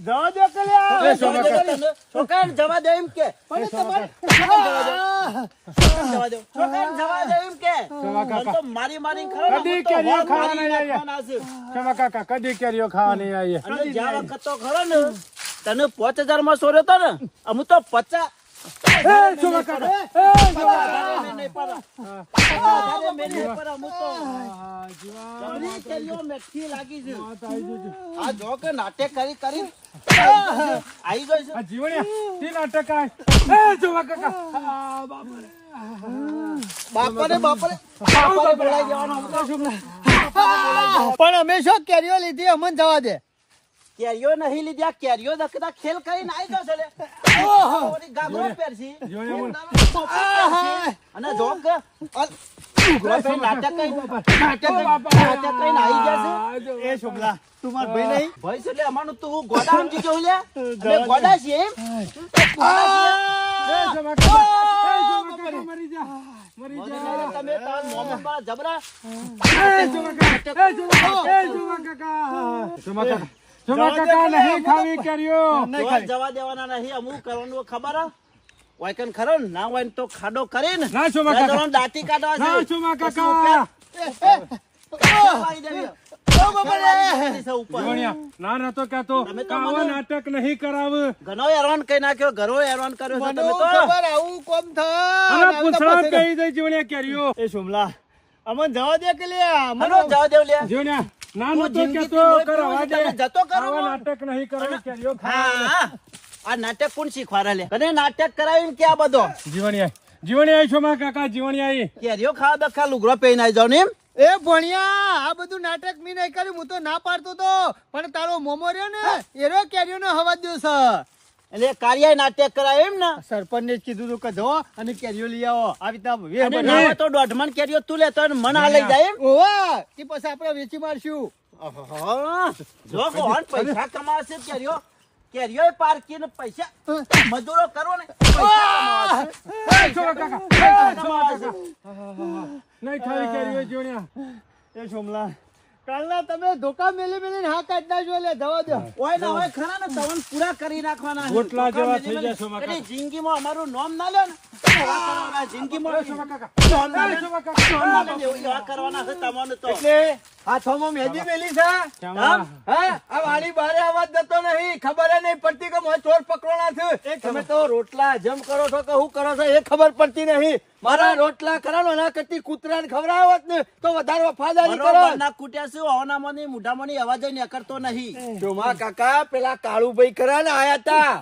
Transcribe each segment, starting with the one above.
જવા દે કલ્યા છોકરાને જવા દે એમ કે જવા દે એમ કે તો મારી મારી ખરો કદી કેરીઓ ખાવા નહીં આવીએ ક્ષમા કાકા કદી કેરીઓ ખાવા નહીં આવીએ અને જ્યાં વખત તો ખરો ને તને 5000 માં સોર્યો તો ને અમુ તો 50 ક્ષમા કાકા નાટક કરી કરી આઈ ગયો જીવણિયા નાટક બાપાને બોલાવી દેવાનો પણ અમે શું કેરીઓ લીધી અમને જવા દે કેરીઓ નહીં લીધી આ કેરીઓ દકતા ખેલ કરીને આવી ગયો છે લે ઓહો ગાગરો પહેરસી અને જોક નાટક કરીને આવી ગયા છે એ શુભલા તું માર ભાઈ નહીં ભાઈ છે એટલે અમારું તું ગોડા સમજી ગયો લે અને ગોડા છે એમ તમે તાર મોહમ્મદ બા જબરા નહીં ખાવી કેરીઓ જવા દેવાના નહીં અમુક કરવાનું ખબર વાયકન ખરો ને ના હોય તો ખાડો કરીને ના શોભા કાકા દાંતી કાઢવા ના શોભા કાકા ના નતો કહેતો આવા નાટક નહીં કરાવ ઘણો હેરાન કઈ નાખ્યો ઘરો હેરાન કર્યો છે તમે તો ખબર આવું કોમ અને પૂછડા કહી દઈ જીવણિયા કેરીઓ એ શુમલા અમને જવા દે કે લે મનો જવા દેવ લે જીવણિયા ના નતો કહેતો કરવા દે જતો કરો આવા નાટક નહીં કરાવ કેરીઓ હા આ નાટક કોણ શીખવાડે લે કને નાટક કરાવીને કે આ બધો જીવણિયા શોભા કાકા જીવણિયા કેરીઓ ખાવા દખા લુગરો પહેરીને આવી જાવ ને એમ એ ભણિયા આ બધું નાટક મી નહીં કર્યું હું તો ના પાડતો તો પણ તારો મોમો રહ્યો ને એરો કેરીઓ નો હવા દો છે એટલે કાર્ય નાટક કરાય એમ ને સરપંચ ને જ કીધું તું કે જો અને કેરીઓ લઈ આવો આવી રીતે અને ના હોય તો દોઢમણ કેરીઓ તું લેતો અને મન આ લઈ જાય એમ ઓવા એ પછી આપણે વેચી મારશું જો કોણ પૈસા કમાશે કેરીઓ પાર્કી ને પૈસા મજૂરો કરો ને નહીં ખાવી કેરીઓ જીવણિયા એ શુમલા કાલના તમે ધોકા મેલી મેલીને હા કાઢ નાખજો લે જવા દો ઓય ના હોય ખરા ને તવન પૂરા કરી નાખવાના ગોટલા જેવા થઈ જાય શોભા કાકા. એની જિંદગીમાં અમારું નામ ના લે ને જિંદગીમાં શોભા કાકા નામ ના લે, નામ ના લે, એવા કરવાના છે તમને તો એટલે હાથોમાં મહેંદી મેલી છે હા આ વાડી બારે અવાજ જતો નહીં ખબર નહીં પડતી કે મોય ચોર પકડવાના છે તમે તો રોટલા જમ કરો છો કે હું કરો છો એ ખબર પડતી નહીં મારા રોટલા કરાનો ના કરતી કૂતરાને ખવડાવત ને તો વધારે વફાદારી કરો બરોબર ના કૂટ્યા છે ઓનામાંની મુઢામાંની અવાજ નીકળતો નહીં જોમા કાકા પેલા કાળુભાઈ કરા ને આયા તા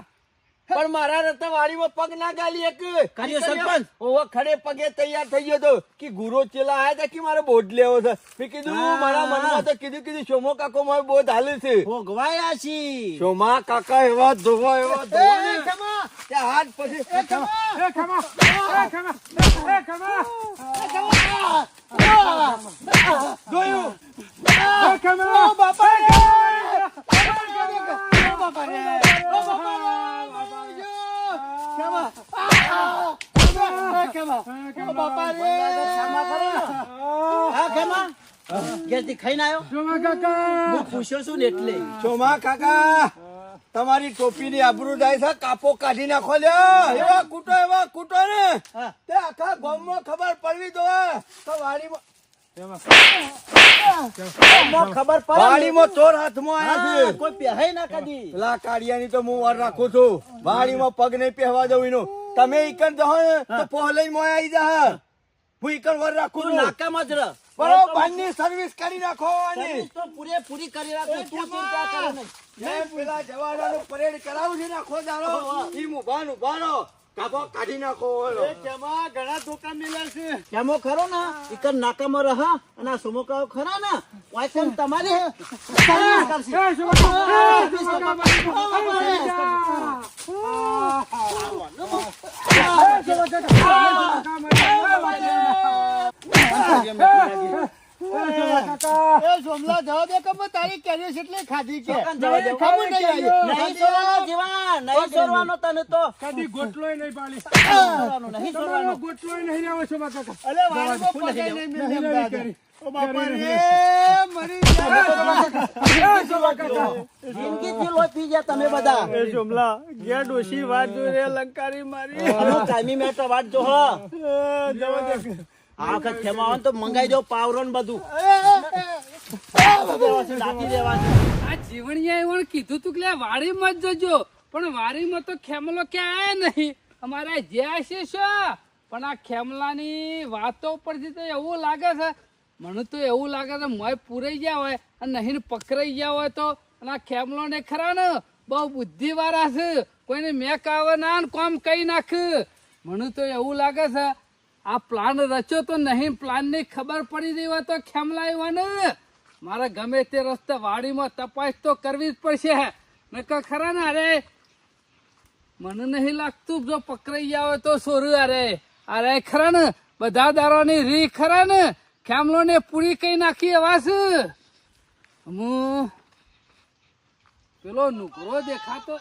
પણ મારા રતા વાડીમાં પગ ના ગાલી એક કર્યો સરપંચ? ઓવા ખડે પગે તૈયાર થઈ ગયો તો કે ગુરો ચેલા આયા તા કે મારે બોધ લેવો છે મેં કીધું મારા મનમાં તો કીધું સોમો કાકો મારે બોધ હાલે છે ભોગવાયા છી સોમા કાકા એવા ધોવા એવા ધોવા ત્યાં હાથ પછી જોયું ખાઈને આવ્યો શોભા કાકા હું પૂછ્યો છું ને એટલે સોમા કાકા તમારી ટોપી ની આબરૂ જાય છે કાપો કાઢી નાખો લ્યો એવા કૂટો ને તે આખા ગામમાં ખબર પડવી દો તો વાડીમાં ખબર પડે વાડીમાં ચોર હાથમાં આયા છે કોઈ પહેરાય ના કદી પેલા કાળિયાની તો હું વાર રાખું છું વાડીમાં પગ નહીં પહેવા દઉં એનો તમે ઈકન જહો ને તો પહોલઈ મોય આવી જા હું ઈકન વાર રાખું છું નાકામાં જ રહ બરોબર ની સર્વિસ કરી નાખો સર્વિસ તો પૂરેપૂરી કરી રાખો તું ચિંતા કરે નહીં એમ પેલા જવાનોનું પરેડ કરાવું છે નાખો દારો ઈ મુભાન ઉભાનો કાપો કાઢી નાખો કેમાં ઘણા ધોકા મિલ્યા છે કેમો ખરો ને ઈકર નાકામાં રહા અને આ સમોકાઓ ખરા ને વાયકન તમારે સર્વિસ કરશે સોમલા જવા દે કે તારી કેરીઓ કેટલી ખાધી કે નહીં સોના જીવાન નહીં છોડવાનો તને તો કદી ગોટલોય નહીં પાડી છોડવાનો નહીં તમારો છોડવાનો ગોટલોય નહીં રહેવો શોભા કાકા અલે વાળમાં પગે નહીં નહીં મિલે રહેવી કરી. ઓ બાપા રે મરી ગયા જિંદગીથી લોહી પી ગયા તમે બધા એ જુમલા ગયા ડોશી વાત જોઈ રે લંકારી મારી આનો કાયમી મેટર વાત જો હો જવા દે આ વખત ખેમા આવે ને તો મંગાઈ દો પાવરો ને બધું દાટી દેવાનું આ જીવણિયા એવું કીધું તું કે વાડીમાં જ જજો પણ વાડીમાં તો ખેમલો ક્યાં આયા નહીં અમારે જ્યાં છે શું પણ આ ખેમલાની વાતો પરથી તો એવું લાગે છે મને તો એવું લાગે છે મોય પૂરાઈ ગયા હોય અને નહીં પકડાઈ ગયા હોય તો અને આ ખેમલો ને ખરા ને બહુ બુદ્ધિવાળા છે કોઈને મેક આવે ના ને કોમ કઈ નાખ મને તો એવું લાગે છે આ પ્લાન રચ્યો તો નહીં પ્લાન ની ખબર પડી રહી હોય તો ખેમલા આવ્યા ને મારે ગમે તે રસ્તે વાડીમાં તપાસ તો કરવી જ પડશે નકર ખરા ને અરે મને નહીં લાગતું જો પકડાઈ ગયા હોય તો સોરું અરે ખરા ને બધા દારોની રી ખરા ને ખેમલો ને પૂરી કઈ નાખી એવા છે હું પેલો નુકરો દેખાતો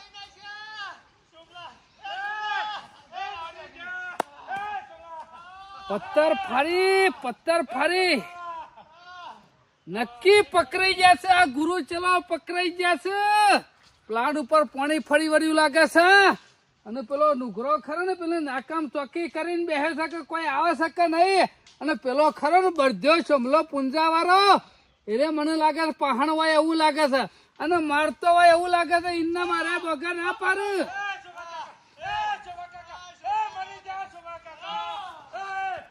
પથ્થર ફાડી નક્કી પકડાઈ જશે આ ગુરુ ચલાવ પકડાઈ જશે પ્લાટ ઉપર પાણી ફરી વળ્યું લાગે છે અને પેલો નુગરો ખરો ને પેલો નાકામ ચોકી કરીને બેસે છે કે કોઈ આવે શકે નહીં અને પેલો ખરો ને બળદ્યો સમલો પુંજા વાળો એટલે મને લાગે છે પહાણ હોય એવું લાગે છે અને મારતો હોય એવું લાગે છે ઇન્ના મારા બગા ના પાડે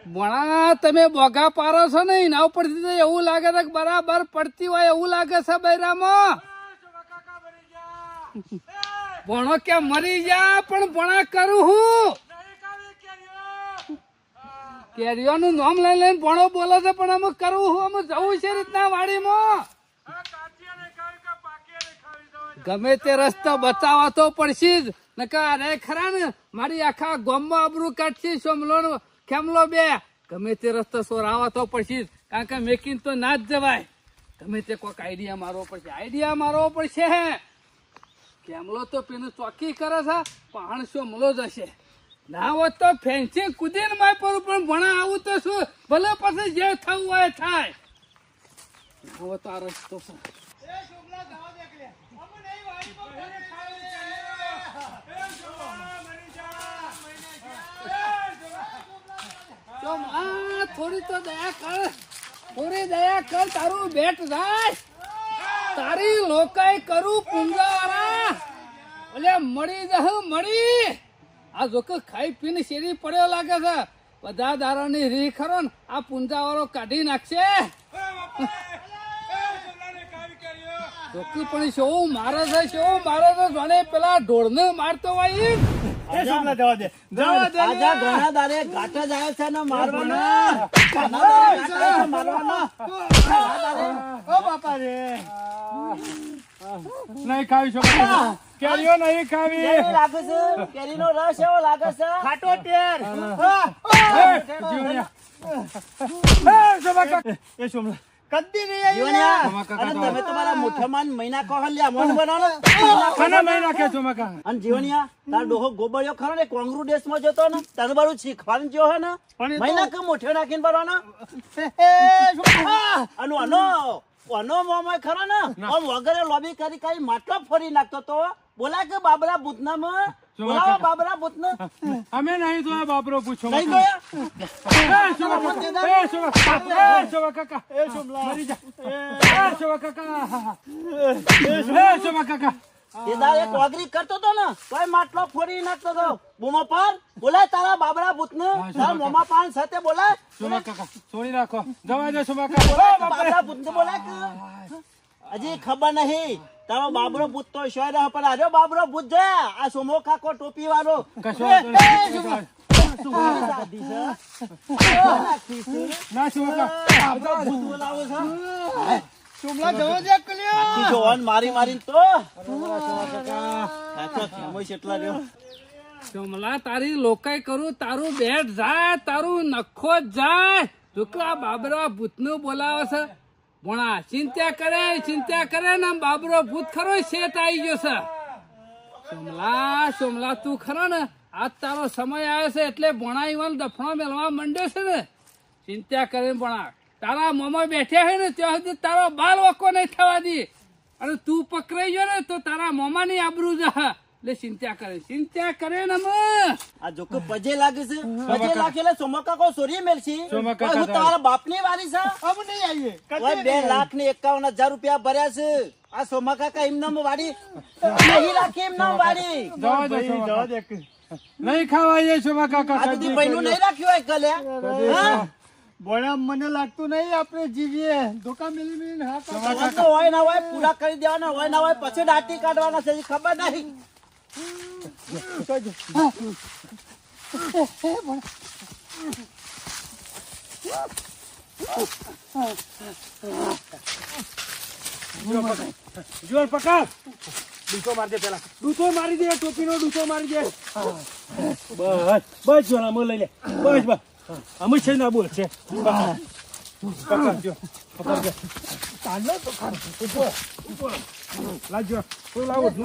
ભણા તમે બોગા પારો છો ને એના ઉપરથી તો એવું લાગે છે કે બરાબર પડતી હોય એવું લાગે છે બૈરામાં ભણો કે મરી જા પણ ભણા કરું હું કેરીઓ નું નામ લઈ લઈને ભણો બોલે છે પણ અમે કરવું હું અમે જવું છે રીતના વાડીમાં ગમે તે રસ્તો બતાવવા તો પડશે જ નકા અરે ખરા ને મારી આખા ગામમાં આબરૂ કાઢશે સોમલો ખેમલો બે ગમે તે રસ્તો સોરાવા તો પડશે કારણ કે મેકિન તો ના જ જવાય ગમે તે કોઈક આઈડિયા મારવો પડશે ખેમલો તો પેલું ચોકી કરે છે પણ સોમલો જ હશે ના હોત તો ફેન્સિંગ કુદીને માય પર પણ ભણા આવું તો શું ભલે પછી જે થવું હોય થાય હવે તો આ રસ્તો છે થોડી તો દયા કર તારું બેટ જાય તારી લોકાઈ કરું પુંજાવાળા ઓલે મળી આ જોકે ખાઈ પીને શેરી પડ્યો લાગે છે બધા દારોની રી ખરો ને આ પુંજાવાળો કાઢી નાખશે જોકી પણ શું મારે છે જોડે પેલા ઢોળને મારતો હોય જવા દે આજા ઘણા દાડે ઘાટ જ આવ્યો છે ને મારવાના ઓ બાપા રે નહીં ખાવી શોભા કેરીઓ નહીં ખાવી કેવી લાગે છે કેરીનો રસ એવો લાગે છે ખાટો ટેર શોભા કાકા એ સોમલા કદી નહીં આવી જીવણિયા, અને તમે તમારા મોઢામાં મહિના કહો લ્યા મોન બનાવો ખાના નહીં નાખે શોભા કાકા અને જીવણિયા તાર ડોહો ગોબળિયો ખરો ને કોંગરુ દેશમાં જતો ને તને બારું શીખવાનું જો હે ને મહિના કે મોઢે નાખીને બરવાનો અનો અનો મોમાં ખરો ને આમ વગરે લોબી કરી કઈ માટલો ફોડી નાખતો તો બોલા કે બાબરા ભૂતનામાં બોલાવો બાબરા ભૂતને અમે નહીં જોયા બાપરો પૂછો નહીં જોયા શોભા કાકા મરી જા શોભા કાકા તે દાડે એક વાગરી કરતો તો ને તોય માટલો ફોડી નાખતો તો બૂમો પર બોલાય તારા બાબરા ભૂતને તારા મોમાં પાન સાથે બોલાય શોભા કાકા છોડી રાખો જવા દે શોભા કાકા બાબરા ભૂતને બોલાય કે હજી ખબર નહીં તારો બાબરો ભૂત તો શોય રહ પણ આજો બાબરો ભૂત જોયા આ સોમો કાકો ટોપી વાળો ના શોભા કાકા ભૂત બોલાવો છો સોમલા જવા દે કલ્યા આખી જોવાન મારી મારીને તો એટલા રહ્યો ચોમલા તારી લોકાઈ કરું તારું બેટ જાય તારું નખો જાય જોકલા બાબરા ભૂતનું બોલાવે છે ભણા ચિંતા કરે ને બાબરો ભૂત ખરો શેત આવી ગયો છે સોમલા સોમલા તું ખરો ને આજ તારો સમય આવ્યો છે એટલે ભણાવીવાનો દફણો મેળવા માંડ્યો છે ને ચિંતા કરીને ભણા તારા મોમાં બેઠ્યા છે ને ત્યાં સુધી તારો બાલ વકો નહીં થવા દે અને તું પકડાઈ ગયો ને તો તારા મોમાની આબરૂ જા એટલે ચિંતા કરે ને આ જોકે પજે લાગે છે પજે લાગે એટલે સોમકા કો સોરી મેલસી સોમકા હું તારા બાપની વારી છે હમ નહીં આવીએ. ઓય 2,51,000 રૂપિયા ભર્યા છે આ સોમા કાકા એમનામ વાડી નહીં રાખી એમનામ વાડી જવા દે જવા દે. નહીં ખાવાય શોભા કાકા આ બધી પૈનું નહીં રાખ્યું હોય કલ્યા હા ભોળા મને લાગતું નહીં આપણે જીવીએ. ધોકા મેલી મેલીને હા કાકા. તમારે તો હોય ના હોય પૂરા કરી દેવાના હોય ના હોય પછી દાટી કાઢવાના છે હજી ખબર નહીં જોર પકડ ડૂચો મારી દે પેલા ડૂચો મારી દે ટોપીનો ડૂચો મારી દે બસ બસ જો આમ લઈ લે બસ બસ અમે છે ના બોલ છે પકડ જો પકડ તાનો તો ખાન ઉપર લાજો તો લાવો લે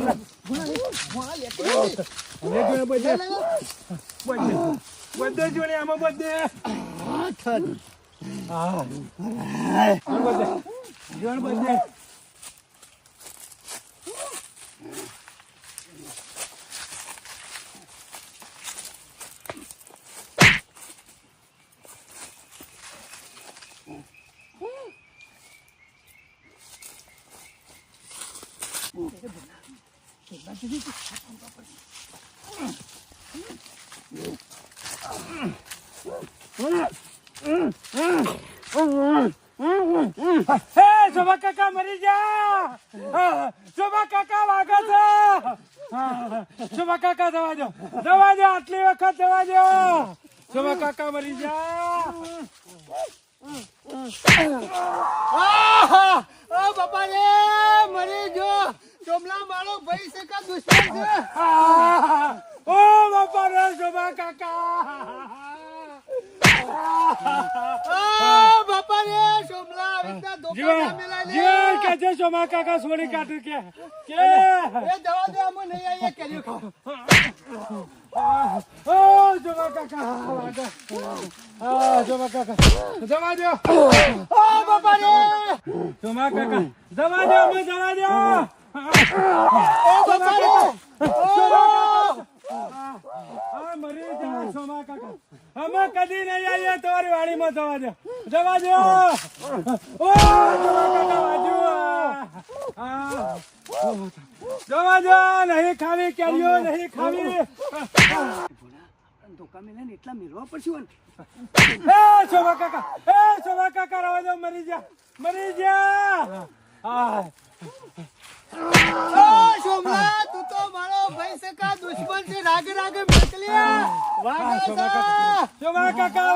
જો બધે બધે જો ને આમાં બધે હા બધે જોણ બધે શોભા કાકા મરી જા શોભા કાકા વાગે છે શોભા કાકા દવા દો આટલી વખત દવા દો શોભા કાકા મરી જા બાપા રે મરી જો. ચોમલા મારો ભાઈ છે કા દુશ્મન છે? ઓ બાપા રે શોભા કાકા બાપા રે ચોમલા આવી રીતના ધોકા ના મેલાય લે. જીવન કે છે શોભા કાકા સોરી કાઢી કે એ જવા દે અમે નહીં આવીએ કર્યું ખાવા. ઓ શોભા કાકા વાગે શોભા કાકા જવા દો બાપા રે શોભા કાકા જવા દો અમે જવા દો બાપા રે મરી જા શોભા કાકા અમે કદી નહીં આવીએ તમારી વાડીમાં જવા દો ઓ શોભા કાકા વાજુ જવા દો નહીં ખાવી કેરીઓ નહીં ખાવી ધોકા મેલાને એટલા મેળવા પડશે ને. શોભા કાકા રવા દો મરી જા સોમલા તું તો મારો ભાઈ છે કા દુશ્મન છે. રાગે રાગે મોકલ્યા શોભા કાકા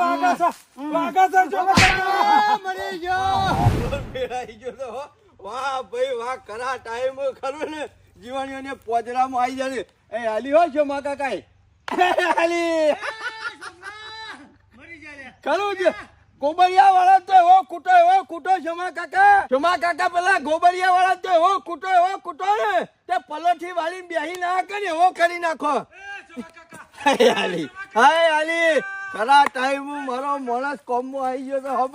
વાગા છે શોભા કાકા મરી ગયો. ભેળાઈ ગયો તો વાહ ભાઈ વાહ કરા ટાઈમ ખરો ને જીવાણીઓને પોજરામાં આવી જાય એ હાલી હોય છે મા કાકા હાલી ખરું છે ગોબરિયા વાળા તો એવો કૂટો જમા કાકા પેલા ગોબરિયા વાળા તો એવો કૂટો ને તે પલોઠી વાળી બેહી ના કરે એવો કરી નાખો હાલી ખરા ટાઈમ મારો માણસ કોમમાં આવી ગયો તો હો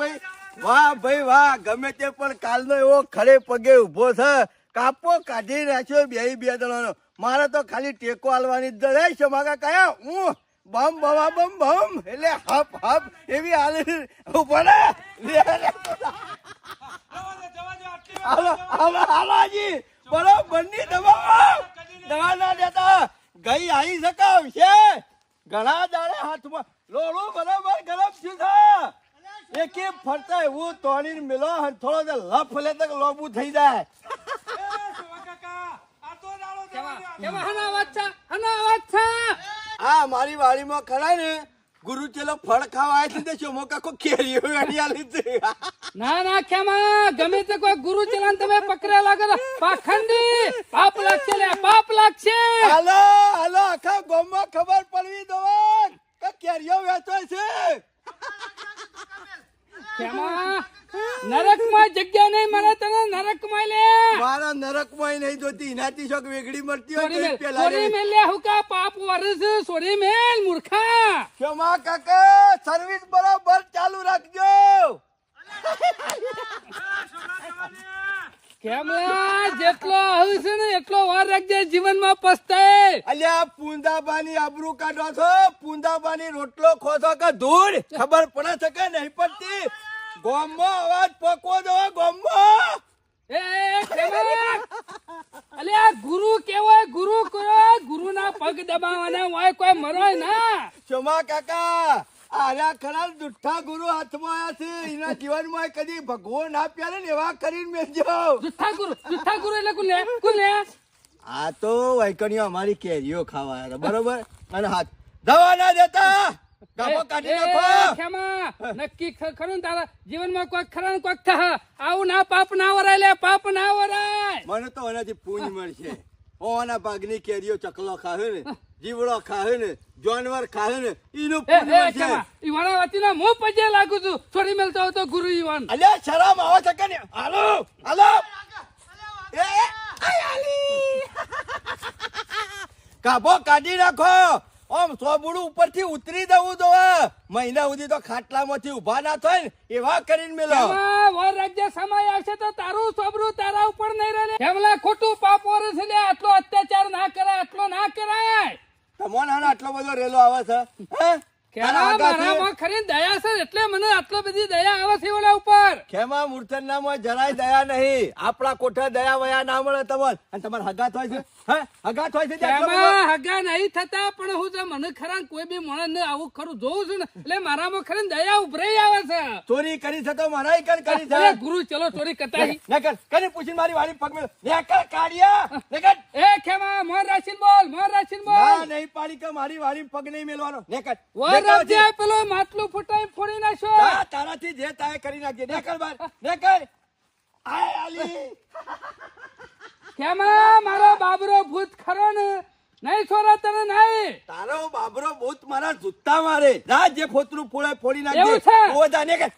ભાઈ વાહ ગમે તે પણ કાલનો એવો ખડે પગે ઉભો છે કાપો કાઢી રાખ્યો બે દળાનો મારે તો ખાલી ટેકો આલવાની જ રહે છે માગા કયા હું બમ બવા બમ એટલે હપ એવી હાલે ઉભો ને હાલાજી બરોબર ની દવા ના દેતા ગઈ આવી શકાવ છે ઘણા દાડે હાથમાં લોડું બરાબર ગરમ થયું છે એકે ફરતા એવું તોડીને મેલો થોડો લફ લે તો લોબુ થઈ જાય આ મારી વાડીમાં ખરા ને ગુરુ ચેલો ફળ ખાવા આવી છે શોમો કાકો કેરીઓ વેડિયાલી છે ના ખેમા ગમે તે કોઈ ગુરુ ચલાન તમે પકડ્યા લાગે પાખંડી પાપ લાગશે હાલો આખા ગામમાં ખબર પડવી દો કે કેરીઓ વેચો છે ખેમા નરકમાં જગ્યા નહીં મળે તને નરકમાં લે મારા નરકમાં નહીં જોતી એનાથી શોખ વેગડી મળતી હોય સોરી તો મેલ પેલા સોરી મેલ લે હુકા પાપ વરસ સોરી મેલ મૂર્ખા ક્ષમા કાકા સર્વિસ બરાબર ચાલુ રાખજો કેમલા જેટલો આવું છે ને એટલો વાર રાખજે જીવનમાં પસ્તાય અલ્યા પૂંદાબાની આબરૂ કાઢો છો પૂંદાબાની રોટલો ખો છો કે ધૂળ ખબર પડે છે કે નહીં પડતી ગોમમાં અવાજ પકવો દો ગોમમાં એ કેમલા અલે આ ગુરુ કેવાય ગુરુ કયો ગુરુના પગ દબાવવાના હોય કોઈ મરોય ના ક્ષમા કાકા આર્યા ખરા જુઠ્ઠા ગુરુ હાથમાં આયા છે એના જીવનમાં કદી ભગવો ના પ્યારે ને એવા કરીને મેલજો જુઠ્ઠા ગુરુ એટલે કુલે આ તો વૈકણીઓ અમારી કેરીઓ ખાવા આવ્યા હતા, બરોબર અને હાથ દવા ના દેતા ગાભો કાઢી નાખો ખેમા નક્કી ખરું ને તારા જીવનમાં કોઈ ખરા ને કોઈ થા આવું ના પાપ ના વરાય લે પાપ ના વરાય મને તો એનાથી પૂંજ મળશે ઓના ભાગની કેરીઓ ચકલો ખાહે ને જીવડો ખાહે ને જાનવર ખાહે ને એનું પૂંજ મળશે ઈવાના વાતીના મોં પજે લાગુ છું છોડી મેલતો હતો ગુરુ ઈવાન અલ્યા શરમ આવે છે કે ને હાલો હાલો એ આય આલી ગાભો કાઢી નાખો આમ સોબડું ઉપરથી ઉતરી દઉં તો મહિના સુધી તો ખાટલામાંથી ઉભા ના થાય ને એવા કરીને મેલો વર રાજ્ય સમય આવશે તો તારું સોબરું તારા ઉપર નહીં રહે કેમલા ખોટું પાપ વરસ લે આટલો અત્યાચાર ના કરાય આટલો ના કરાય તમોન હાનો આટલો બધો રેલો આવે છે હે મારામાં ખરી દયા છે એટલે મને આટલો બધી દયા આવે છે ઓલા ઉપર ખેમા મૂર્છન નામાં જરાય દયા નહીં આપણા કોઠે દયા વયા ના મળે તમને અને તમારે હગાત હોય છે હે હગાત હોય છે એમાં હગા નહીં થતા પણ હું જો મને ખરા કોઈ બી માણસ ને આવું ખરું જોઉં છું ને એટલે મારામાં ખરી દયા ઉભરાઈ આવે છે ચોરી કરી છે તો મારા કરી છે અરે ગુરુ ચલો ચોરી કરતા નકર કરી પૂછીને મારી વાળી પગ મેલ નકર કાઢિયા નકર એ ખેમા મોર રાશિન બોલ ના નહીં પાડી કે મારી વાળી પગ નહીં મેલવાનો નકર વર રાજ્ય પેલો માટલું ફૂટાઈ ફોડી નાખો તારાથી જે તાય કરી નાખજે નકર બાર નકર આય આલી કેમાં મારો બાબરો ભૂત ખરો ને નહીં છોરા તને નહીં તારો બાબરો ભૂત મારા જુત્તા મારે રાજ જે ફોતરું ફોડી એવું નાખજે છે? ઓ જા નકર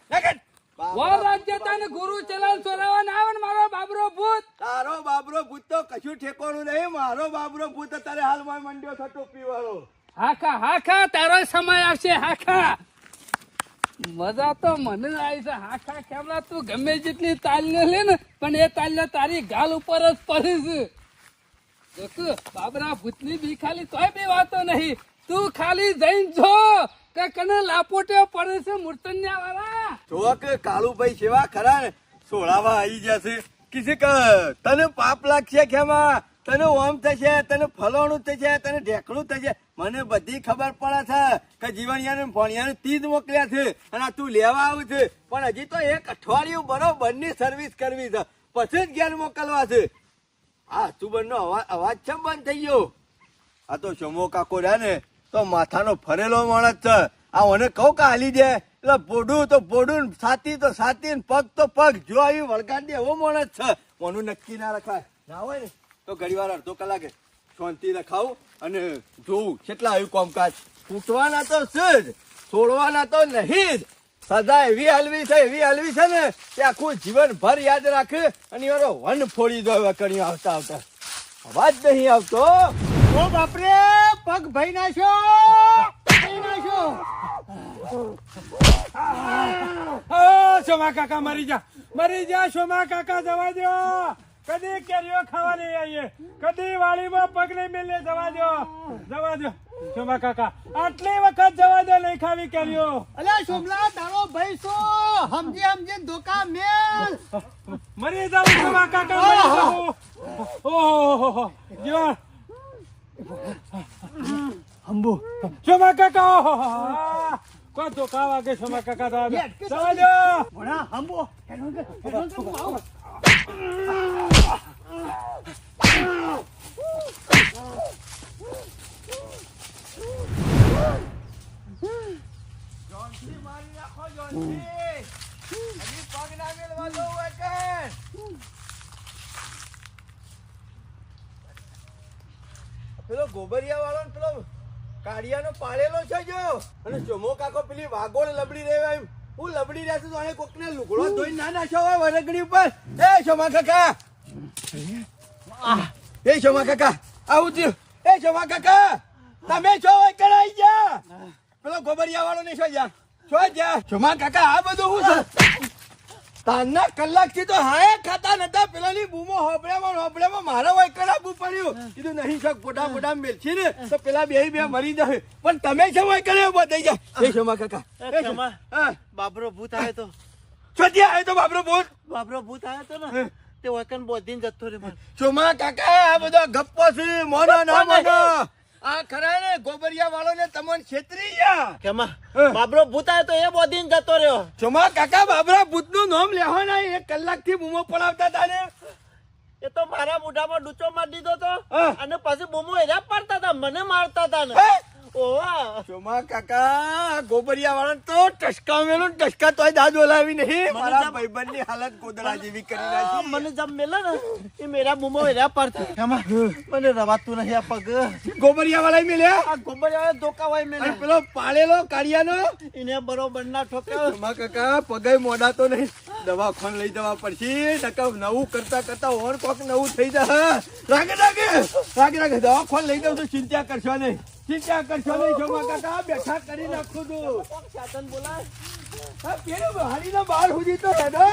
વર રાજ્ય તને ગુરુ ચલાવ છોરાવા ના આવે ને મારો બાબરો ભૂત તારો બાબરો ભૂત તો કશું ઠેકોણું નહીં મારો બાબરો ભૂત તારે હાલમાં મંડ્યો છે ટોપી વાળો હાખા તારો સમય આવશે હાખા મજા તો મને આવી છે હાખા કેમલા તું ગમે જેટલી તાલ લે ને પણ એ તાલ તારી ગાલ ઉપર જ પડે છે જોતું બાબરા ભૂતની બી ખાલી તોય બી વાતો નહીં તું ખાલી જઈને જો કે કને લાપોટે પડે છે મૂર્તન્યા વાળા જો કે કાળુભાઈ સેવા ખરા ને સોળાવા આવી જશે કિસી કે તને પાપ લાગશે ખેમા તને ઓમ થશે તને ફલોણું થશે તને ઢેકણું થશે મને બધી ખબર પડે છે કે જીવણિયાને ભણિયાને તીજ મોકલ્યા છે અને આ તું લેવા આવું છે પણ હજી તો એક અઠવાડિયું બરોબરની સર્વિસ કરવી છે પછી જ ઘેર મોકલવા છે આ સુબરનો અવાજ છે બંધ થઈ ગયો આ તો શમો કાકો રહ્યા ને તો માથાનો ફરેલો માણસ છે આ મને કહું કે હાલી દે એટલે બોડું તો બોડું છાતી તો છાતી ને પગ તો પગ જો આવી વળગાડ દે એવો માણસ છે કોનું નક્કી ના રખાય ના હોય ને તો ઘડી વાર અડધો કલાકે શાંતિ રખાવું અને જોવું કેટલા આવ્યું કામકાજ તૂટવાના તો છે જ છોડવાના તો નહીં જ સદા એવી હલવી છે ને કે આખું જીવન ભર યાદ રાખે અને એનો વન ફોડી દો હવે કણી આવતા આવતા અવાજ નહીં આવતો ઓ બાપરે પગ ભાઈ નાખ્યો સોમા કાકા મરી જા સોમા કાકા જવા દો કદી કેરીઓ ખાવા નહીં આવીએ કદી વાડીમાં પગ નહીં મેલે જવા દો સોમા કાકા આટલી વખત જવા દો નહીં ખાવી કેરીઓ અલ્યા સોમલા તારો ભાઈ શું સમજી ધોકા મેલ મરી જાઉં સોમા કાકા મરી જાઉં ઓહો જીવન અંબુ સોમા કાકા કોઈ ધોકા વાગે સોમા કાકા જવા દો ભણા હંબો મારી રાખો જોનથી હજી પગ ના મેળવા દો પેલો ગોબરિયા વાળો ને પેલો કાળિયાનો પાળેલો છે જો અને ચોમો કાકો પેલી વાગોળ લબડી રહેવા એમ હું લબડી રહ્યા છું તો આને કોકને લુગડો ધોઈ ના નાખ્યો હોય વરગડી ઉપર. એ શોમા કાકા, એ શોમા કાકા, આવું થયું. એ શોમા કાકા, તમે છો કરાઈ ગયા? પેલો ગોબરિયા વાળો ને શું જા શું જા? શોમા કાકા, આ બધું શું છે? તારના કલાકથી તો હાય ખાતા નતા. પેલાની બૂમો હોબળેમાં મારા હોય કરાવવું પડ્યું. કીધું નહીં શક પોટા પોટા મેલછી ને તો પેલા બે મરી જાય. પણ તમે શું હોય કરે બધાઈ જા. એ શોમા કાકા, એ ક્ષમા, બાબરો ભૂત આવ્યો તો. શું ત્યાં આવ્યો તો બાબરો બોલ? બાબરો ભૂત આવ્યો તો ને તે વકન બોધીને જતો રે મને. શોમા કાકા, આ બધો ગપ્પો છે. મોનો ના મોનો. આ ખરા ને ગોબરિયા વાળો ને તમને છેતરી ગયા. ક્ષમા, બાબરો ભૂત આવ્યો તો એ બોધીને જતો રહ્યો. શોમા કાકા, બાબરા ભૂતનું નામ લેવો ના. 1 કલાકથી બૂમો પડાવતા હતા ને. એ તો મારા મોઢામાં ડૂચો મારી દીધો તો હા. અને પછી બૂમો એરા પાડતા હતા, મને મારતા હતા ને. હે? ઓવા શોમા કાકા, ગોબરિયા વાળા તો ટસકા મેલો ને ટસકા તોય દાદ ઓલાવી નહીં. મારા ભાઈબંધની હાલત ગોદડા જેવી કરી નાખી. મને જમ મેલા ને એ મેરા બૂમો એરા પાડતા. ક્ષમા, મને રવાતું નહીં આ પગ. ગોબરિયા વાળા મેલ્યા. આ ગોબરિયા ધોકા હોય અને મેલે પેલો પાળેલો કાળિયાનો. એને બરોબર ના ઠોકાવ. શોમા કાકા, પગે મોડા તો નહીં. દવાખાને લઈ જવા પડશે. નકર નવું કરતા કરતા ઓર કોક નવું થઈ જાય. રાગે દવાખાને લઈ જાવ તો ચિંતા કરશો નહીં. ચિંતા કરશો નહીં શોમા કાકા, બેઠા કરી નાખું છું. સાધન બોલાય. પેલું હાડીના બાર સુધી તો હેડો.